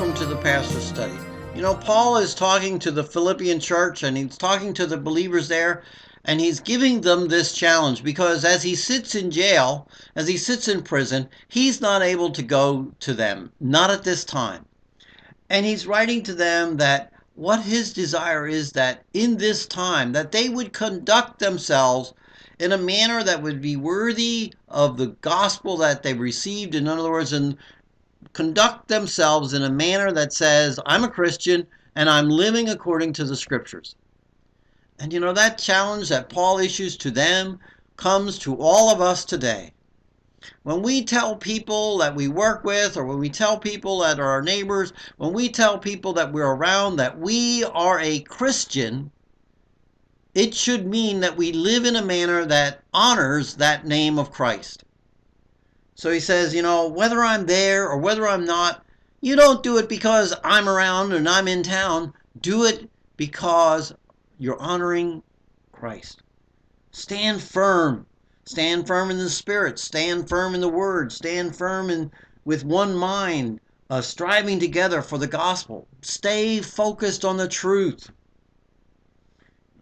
welcome to the Pastor's Study. You know, Paul is talking to the Philippian church, and he's talking to the believers there, and he's giving them this challenge because as he sits in jail, as he sits in prison, he's not able to go to them, not at this time. And he's writing to them that what his desire is that in this time that they would conduct themselves in a manner that would be worthy of the gospel that they received. In other words, and conduct themselves in a manner that says, I'm a Christian and I'm living according to the scriptures. And you know, that challenge that Paul issues to them comes to all of us today. When we tell people that we work with, or when we tell people that are our neighbors, when we tell people that we're around that we are a Christian, it should mean that we live in a manner that honors that name of Christ. So he says, you know, whether I'm there or whether I'm not, you don't do it because I'm around and I'm in town. Do it because you're honoring Christ. Stand firm. Stand firm in the Spirit. Stand firm in the Word. Stand firm with one mind, striving together for the gospel. Stay focused on the truth.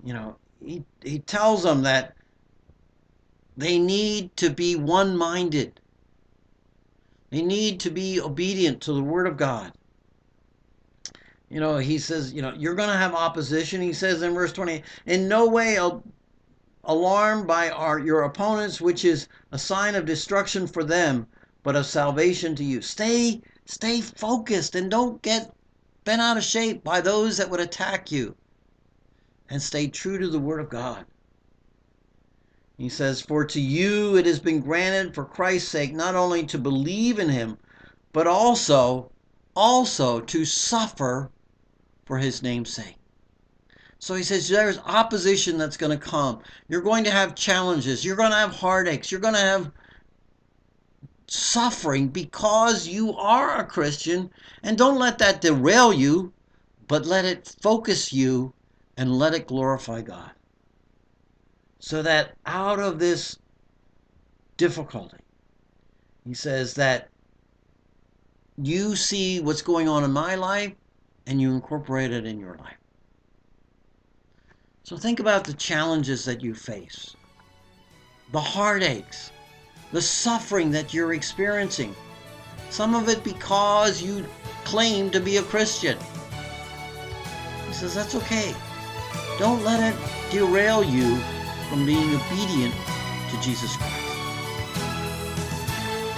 You know, he tells them that they need to be one-minded. They need to be obedient to the Word of God. You know, he says, you know, you're going to have opposition. He says in verse 20, in no way alarmed by your opponents, which is a sign of destruction for them, but of salvation to you. Stay focused and don't get bent out of shape by those that would attack you. And stay true to the Word of God. He says, for to you it has been granted for Christ's sake not only to believe in him, but also to suffer for his name's sake. So he says there's opposition that's going to come. You're going to have challenges. You're going to have heartaches. You're going to have suffering because you are a Christian. And don't let that derail you, but let it focus you and let it glorify God. So that out of this difficulty, he says that you see what's going on in my life and you incorporate it in your life. So think about the challenges that you face, the heartaches, the suffering that you're experiencing. Some of it because you claim to be a Christian. He says that's okay. Don't let it derail you from being obedient to Jesus Christ.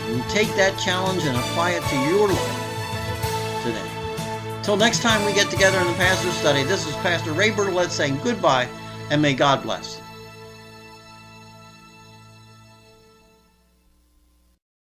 And you take that challenge and apply it to your life today. Till next time we get together in the Pastor's Study, this is Pastor Ray Bertolet saying goodbye and may God bless.